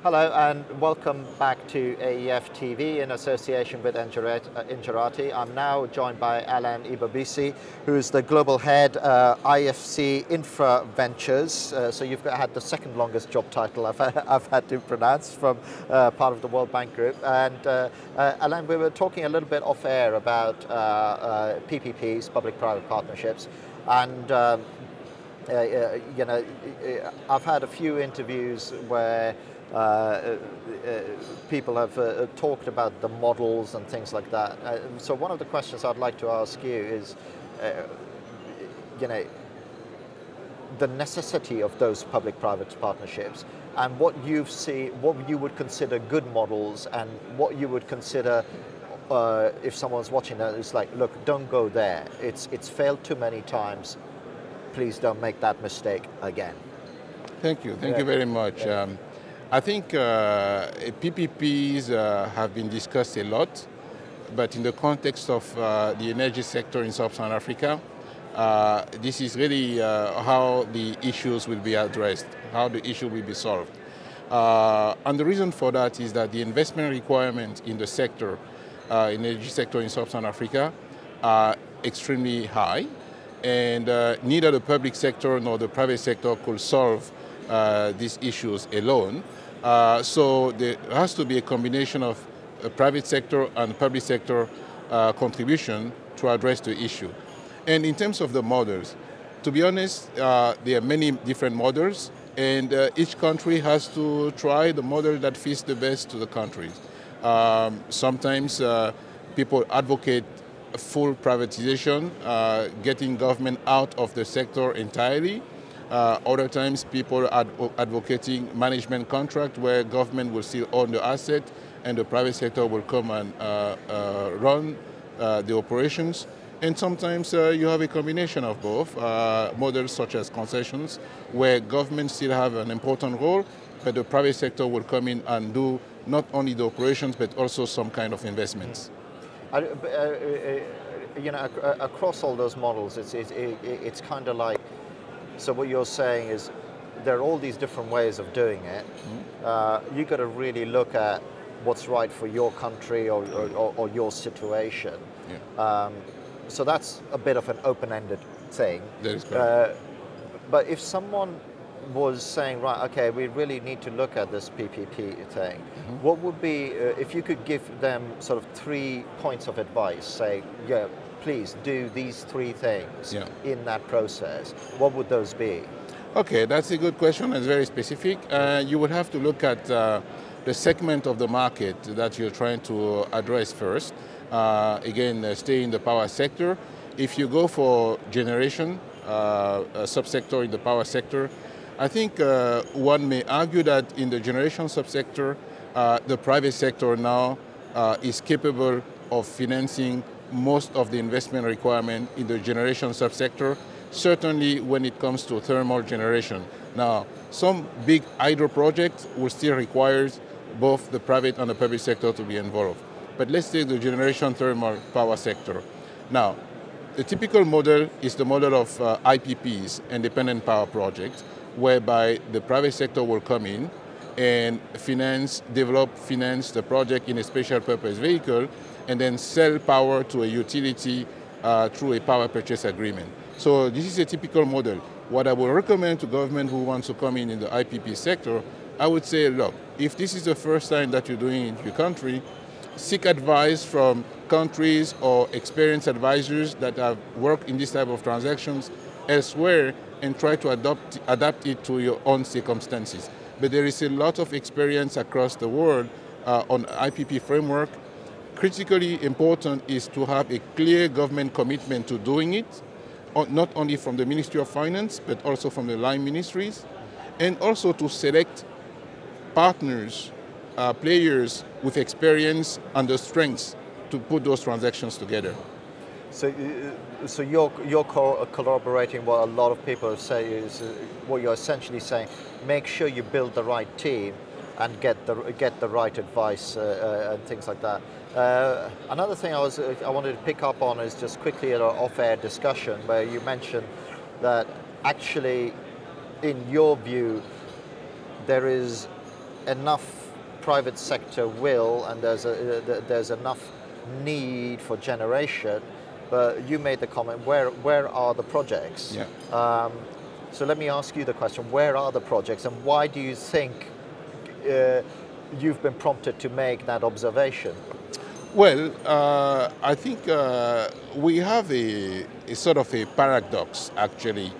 Hello and welcome back to AEF TV in association with Inga III. I'm now joined by Alain Ebobisse, who's the global head IFC Infra Ventures. So you've had the second longest job title I've had to pronounce from part of the World Bank Group. And Alain, we were talking a little bit off air about PPPs, public-private partnerships, and you know, I've had a few interviews where people have talked about the models and things like that. So one of the questions I'd like to ask you is, you know, the necessity of those public-private partnerships and what you see, what you would consider good models and what you would consider if someone's watching that, it's like, look, don't go there. It's failed too many times. Please don't make that mistake again. Thank you. Thank you very much. I think PPPs have been discussed a lot, but in the context of the energy sector in Sub-Saharan Africa, this is really how the issues will be addressed, how the issue will be solved. And the reason for that is that the investment requirements in the sector, energy sector in Sub-Saharan Africa, are extremely high, and neither the public sector nor the private sector could solve these issues alone. So there has to be a combination of private sector and public sector contribution to address the issue. And in terms of the models, to be honest, there are many different models, and each country has to try the model that fits the best to the countries. Sometimes people advocate full privatization, getting government out of the sector entirely. Other times people are advocating management contract where government will still own the asset and the private sector will come and run the operations. And sometimes you have a combination of both, models such as concessions where government still have an important role, but the private sector will come in and do not only the operations but also some kind of investments. You know, across all those models, it's kind of like, so what you're saying is there are all these different ways of doing it. You've got to really look at what's right for your country or your situation. Yeah. So that's a bit of an open-ended thing. That is correct. But if someone was saying, right, okay, we really need to look at this PPP thing, what would be, if you could give them sort of 3 points of advice, say, yeah, please do these 3 things in that process, what would those be? Okay, that's a good question. It's very specific. You would have to look at the segment of the market that you're trying to address first. Again, stay in the power sector. If you go for generation, a subsector in the power sector, I think one may argue that in the generation subsector, the private sector now is capable of financing most of the investment requirement in the generation subsector, certainly when it comes to thermal generation. Now, some big hydro projects will still require both the private and the public sector to be involved. But let's take the generation thermal power sector. Now, the typical model is the model of IPPs, independent power projects, whereby the private sector will come in and finance the project in a special purpose vehicle and then sell power to a utility through a power purchase agreement. So this is a typical model. What I would recommend to government who wants to come in the IPP sector, I would say, look, if this is the first time that you're doing it in your country, seek advice from countries or experienced advisors that have worked in this type of transactions elsewhere and try to adapt it to your own circumstances. But there is a lot of experience across the world on IPP framework. Critically important is to have a clear government commitment to doing it, not only from the Ministry of Finance, but also from the line ministries, and also to select partners, players with experience and the strengths to put those transactions together. So you're collaborating. What a lot of people say is what you're essentially saying: make sure you build the right team and get the right advice and things like that. Another thing I wanted to pick up on is just quickly an off-air discussion where you mentioned that actually, in your view, there is enough private sector will and there's enough need for generation, but you made the comment, where are the projects? Yeah. So let me ask you the question, where are the projects and why do you think you've been prompted to make that observation? Well, I think we have a sort of a paradox, actually,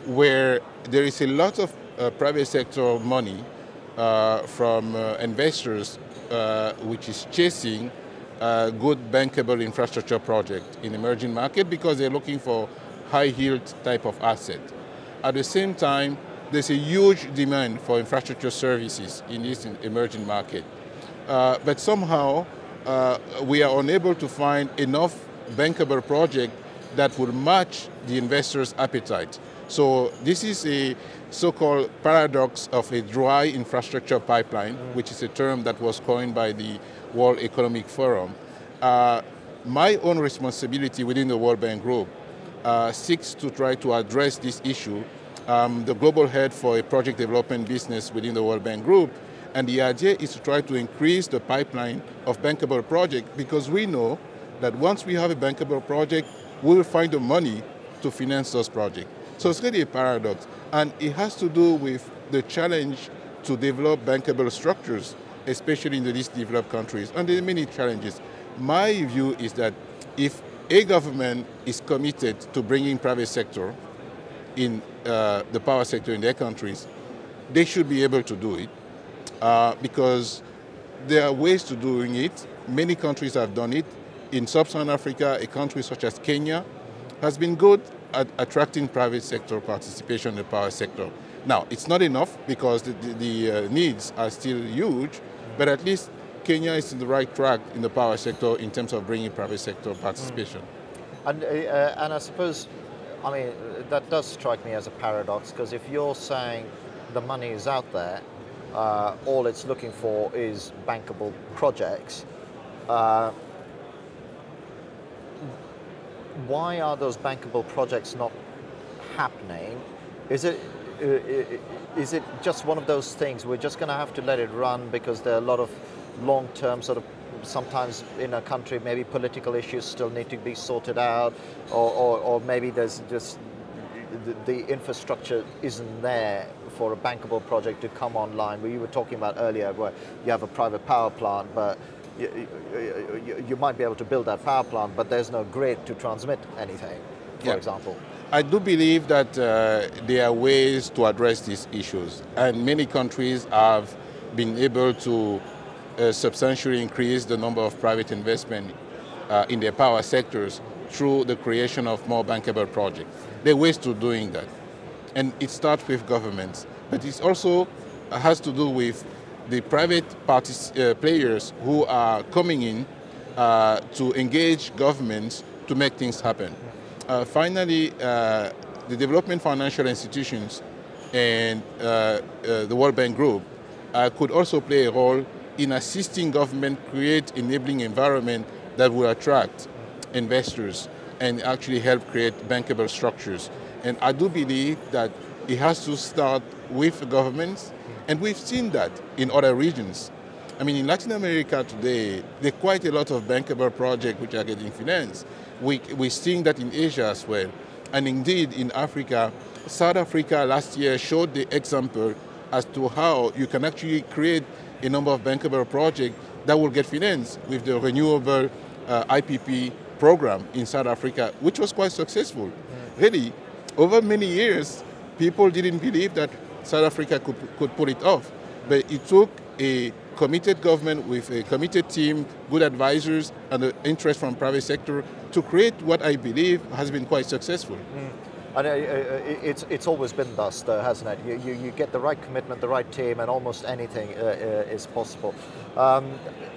where there is a lot of private sector money from investors which is chasing good bankable infrastructure project in emerging market because they're looking for high yield type of asset. At the same time, there's a huge demand for infrastructure services in this emerging market. But somehow, we are unable to find enough bankable project that will match the investors' appetite. So this is a so-called paradox of a dry infrastructure pipeline, which is a term that was coined by the World Economic Forum. My own responsibility within the World Bank Group seeks to try to address this issue. The global head for a project development business within the World Bank Group, and the idea is to try to increase the pipeline of bankable projects because we know that once we have a bankable project, we will find the money to finance those projects. So it's really a paradox, and it has to do with the challenge to develop bankable structures, especially in the least developed countries, and there are many challenges. My view is that if a government is committed to bringing private sector in the power sector in their countries, they should be able to do it. Because there are ways to doing it. Many countries have done it. In sub-Saharan Africa, a country such as Kenya has been good at attracting private sector participation in the power sector. Now, it's not enough because the needs are still huge, but at least Kenya is in the right track in the power sector in terms of bringing private sector participation. And I suppose, I mean, that does strike me as a paradox because if you're saying the money is out there, all it's looking for is bankable projects. Why are those bankable projects not happening? Is it just one of those things we're just going to have to let it run because there are a lot of long-term sort of, sometimes in a country maybe political issues still need to be sorted out, or maybe there's just the infrastructure isn't there for a bankable project to come online. We were talking about earlier where you have a private power plant, but you might be able to build that power plant, but there's no grid to transmit anything, for example. I do believe that there are ways to address these issues, and many countries have been able to substantially increase the number of private investment in their power sectors through the creation of more bankable projects. There are ways to doing that. And it starts with governments, but it also has to do with the private players who are coming in to engage governments to make things happen. Finally, the development financial institutions and the World Bank Group could also play a role in assisting government create enabling environment that will attract investors and actually help create bankable structures. And I do believe that it has to start with governments, and we've seen that in other regions. I mean, in Latin America today, there are quite a lot of bankable projects which are getting financed. We're seeing that in Asia as well. And indeed, in Africa, South Africa last year showed the example as to how you can actually create a number of bankable projects that will get financed with the renewable IPP program in South Africa, which was quite successful. Really, over many years, people didn't believe that South Africa could pull it off. But it took a committed government with a committed team, good advisors, and the interest from private sector to create what I believe has been quite successful. And it's always been thus, though, hasn't it? You get the right commitment, the right team, and almost anything is possible.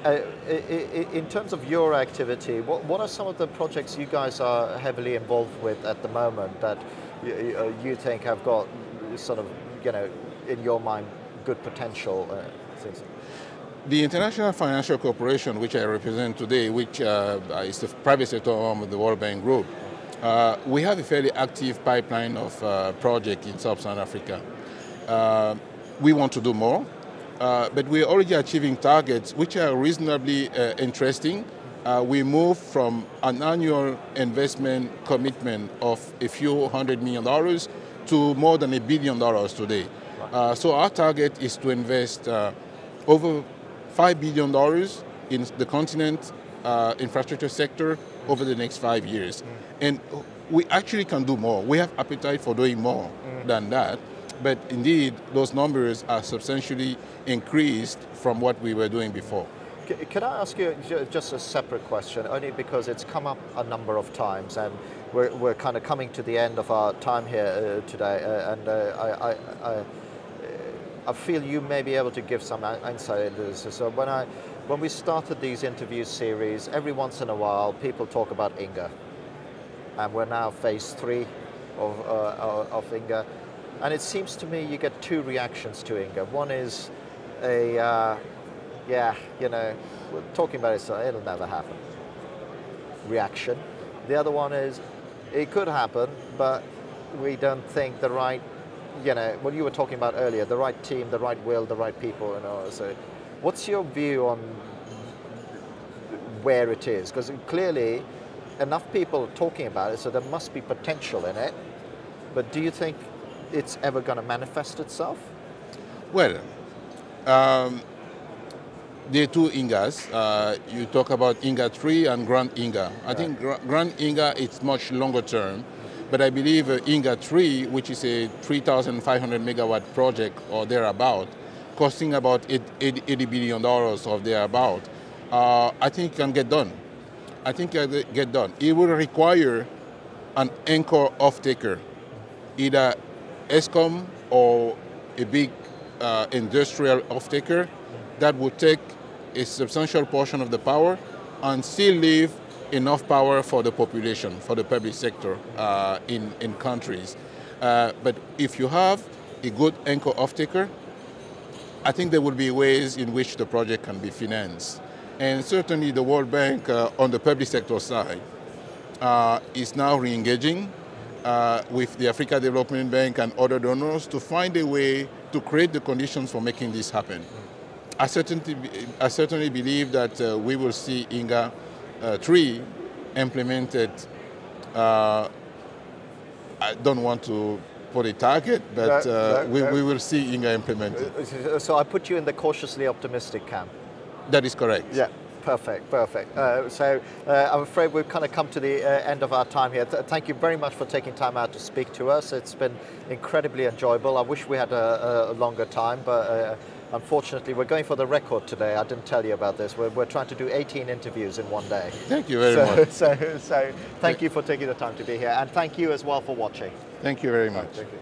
In terms of your activity, what are some of the projects you guys are heavily involved with at the moment that you think have got sort of, you know, in your mind, good potential? The International Financial Corporation, which I represent today, which is the private sector arm of the World Bank Group, we have a fairly active pipeline of projects in Sub-Saharan Africa. We want to do more. but we're already achieving targets which are reasonably interesting. We moved from an annual investment commitment of a few $100 million to more than $1 billion today. So our target is to invest over $5 billion in the continent infrastructure sector over the next 5 years. And we actually can do more. We have appetite for doing more than that. But indeed, those numbers are substantially increased from what we were doing before. Can I ask you just a separate question, only because it's come up a number of times, and we're kind of coming to the end of our time here today, and I feel you may be able to give some insight into this. So when we started these interview series, every once in a while people talk about Inga, and we're now phase 3 of Inga, and it seems to me you get 2 reactions to Inga. One is yeah, you know, we're talking about it, so it'll never happen reaction. The other one is, it could happen, but we don't think the right, you know, what you were talking about earlier, the right team, the right will, the right people, and all. So what's your view on where it is? Because clearly enough people are talking about it, so there must be potential in it, but do you think it's ever going to manifest itself? Well, there are 2 Ingas. You talk about Inga III and Grand Inga. I think Grand Inga is much longer term, but I believe Inga III, which is a 3,500 megawatt project or thereabout, costing about $80 billion or thereabout, I think can get done. I think it can get done. It will require an anchor off-taker, either ESCOM or a big industrial off-taker that would take a substantial portion of the power and still leave enough power for the population, for the public sector in countries. But if you have a good anchor off-taker, I think there will be ways in which the project can be financed. And certainly the World Bank on the public sector side is now re-engaging with the Africa Development Bank and other donors to find a way to create the conditions for making this happen. I certainly believe that we will see Inga III implemented. I don't want to put a target, but we will see Inga implemented. So I put you in the cautiously optimistic camp. That is correct. Yeah. Perfect, perfect. So I'm afraid we've kind of come to the end of our time here. Thank you very much for taking time out to speak to us. It's been incredibly enjoyable. I wish we had a longer time, but unfortunately we're going for the record today. I didn't tell you about this. We're trying to do 18 interviews in one day. Thank you very much. So thank you for taking the time to be here, and thank you as well for watching. Thank you very much. Thank you.